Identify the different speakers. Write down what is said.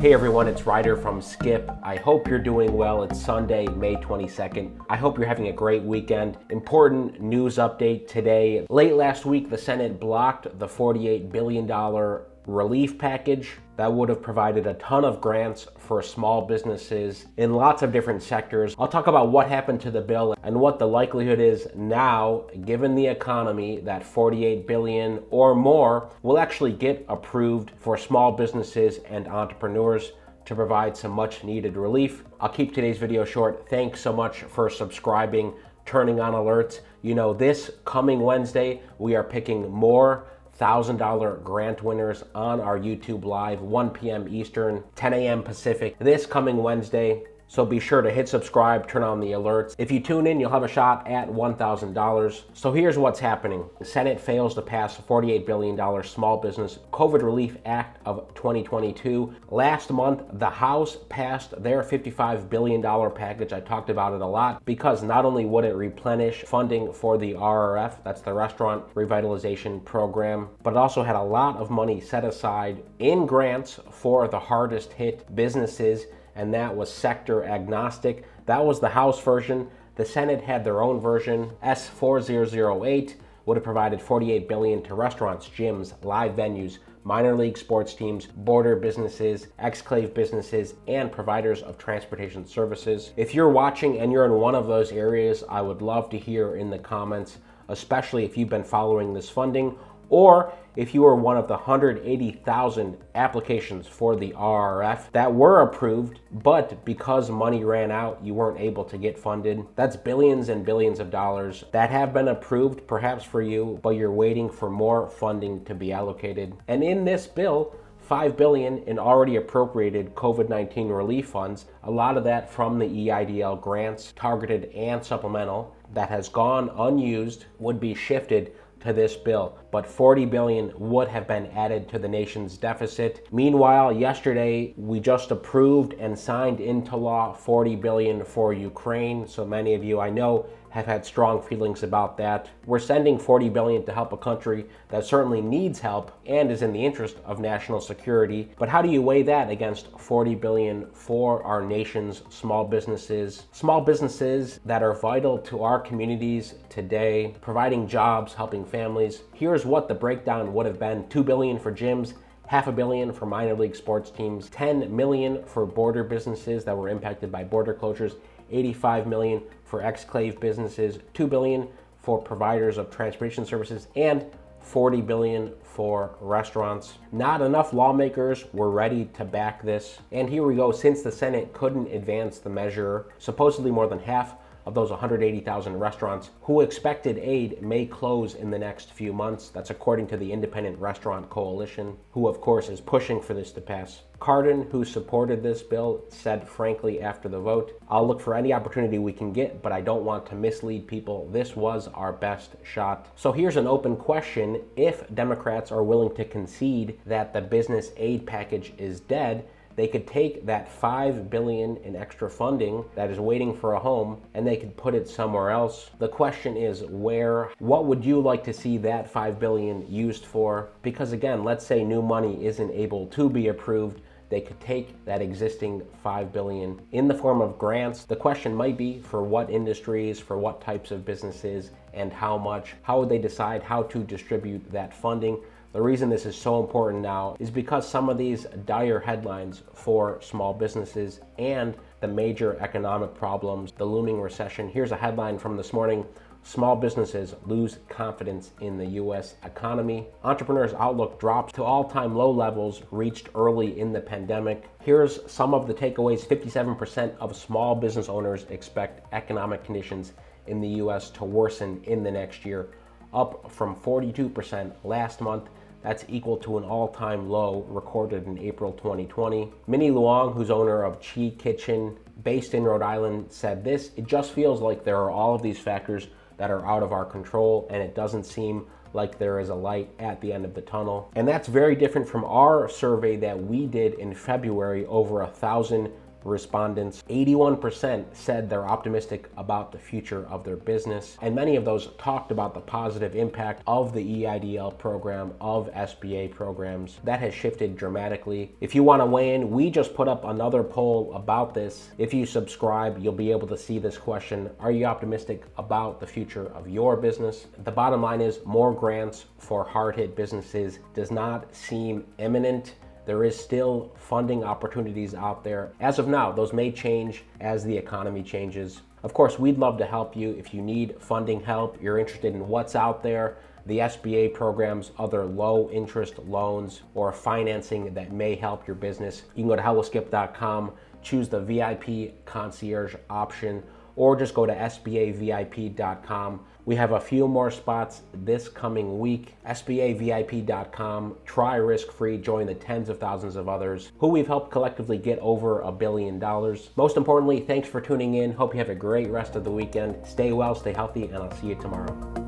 Speaker 1: Hey everyone, it's Ryder from Skip. I hope you're doing well. It's Sunday, May 22nd. I hope you're having a great weekend. Important news update today. Late last week, the Senate blocked the $48 billion relief package that would have provided a ton of grants for small businesses in lots of different sectors. I'll talk about what happened to the bill and what the likelihood is now, given the economy, that $48 billion or more will actually get approved for small businesses and entrepreneurs to provide some much needed relief. I'll keep today's video short. Thanks so much for subscribing, turning on alerts. You know, this coming Wednesday, we are picking more $1,000 grant winners on our YouTube Live, 1 p.m. Eastern, 10 a.m. Pacific, this coming Wednesday. So be sure to hit subscribe, turn on the alerts. If you tune in, you'll have a shot at $1,000. So here's what's happening. The Senate fails to pass a $48 billion Small Business COVID Relief Act of 2022. Last month, the House passed their $55 billion package. I talked about it a lot because not only would it replenish funding for the RRF, that's the Restaurant Revitalization Program, but it also had a lot of money set aside in grants for the hardest hit businesses, and that was sector agnostic. That was the House version. The Senate had their own version. S4008 would have provided $48 billion to restaurants, gyms, live venues, minor league sports teams, border businesses, exclave businesses, and providers of transportation services. If you're watching and you're in one of those areas, I would love to hear in the comments, especially if you've been following this funding, or if you were one of the 180,000 applications for the RRF that were approved, but because money ran out, you weren't able to get funded. That's billions and billions of dollars that have been approved, perhaps for you, but you're waiting for more funding to be allocated. And in this bill, $5 billion in already appropriated COVID-19 relief funds, a lot of that from the EIDL grants, targeted and supplemental, that has gone unused, would be shifted to this bill, but $40 billion would have been added to the nation's deficit. Meanwhile, yesterday, we just approved and signed into law $40 billion for Ukraine. So many of you I know have had strong feelings about that. We're sending $40 billion to help a country that certainly needs help and is in the interest of national security. But how do you weigh that against $40 billion for our nation's small businesses? Small businesses that are vital to our communities today, providing jobs, helping families. Here's what the breakdown would have been. $2 billion for gyms, $500 million for minor league sports teams, $10 million for border businesses that were impacted by border closures, $85 million for exclave businesses, $2 billion for providers of transportation services, and $40 billion for restaurants. Not enough lawmakers were ready to back this. And here we go. Since the Senate couldn't advance the measure, supposedly more than half of those 180,000 restaurants who expected aid may close in the next few months. That's according to the Independent Restaurant Coalition, who of course is pushing for this to pass. Cardin, who supported this bill, said frankly after the vote, "I'll look for any opportunity we can get, but I don't want to mislead people. This was our best shot." So here's an open question. If Democrats are willing to concede that the business aid package is dead, they could take that $5 billion in extra funding that is waiting for a home and they could put it somewhere else. The question is where? What would you like to see that $5 billion used for? Because again, let's say new money isn't able to be approved. They could take that existing $5 billion in the form of grants. The question might be for what industries, for what types of businesses, and how much. How would they decide how to distribute that funding? The reason this is so important now is because some of these dire headlines for small businesses and the major economic problems, the looming recession. Here's a headline from this morning. Small businesses lose confidence in the U.S. economy. Entrepreneurs' outlook drops to all-time low levels reached early in the pandemic. Here's some of the takeaways. 57% of small business owners expect economic conditions in the U.S. to worsen in the next year, up from 42% last month. That's equal to an all-time low recorded in April 2020. Minnie Luong, who's owner of Chi Kitchen, based in Rhode Island, said this: "It just feels like there are all of these factors that are out of our control, and it doesn't seem like there is a light at the end of the tunnel." And that's very different from our survey that we did in February. Over 1,000 respondents, 81% said they're optimistic about the future of their business, and many of those talked about the positive impact of the EIDL program, of SBA programs. That has shifted dramatically. If you want to weigh in, we just put up another poll about this. If you subscribe, you'll be able to see this question: are you optimistic about the future of your business? The bottom line is more grants for hard-hit businesses does not seem imminent. There is still funding opportunities out there. As of now, those may change as the economy changes. Of course, we'd love to help you. If you need funding help, you're interested in what's out there, the SBA programs, other low interest loans, or financing that may help your business, you can go to helloskip.com, choose the VIP concierge option, or just go to sbavip.com. We have a few more spots this coming week. sbavip.com. Try risk-free. Join the tens of thousands of others who we've helped collectively get over $1 billion. Most importantly, thanks for tuning in. Hope you have a great rest of the weekend. Stay well, stay healthy, and I'll see you tomorrow.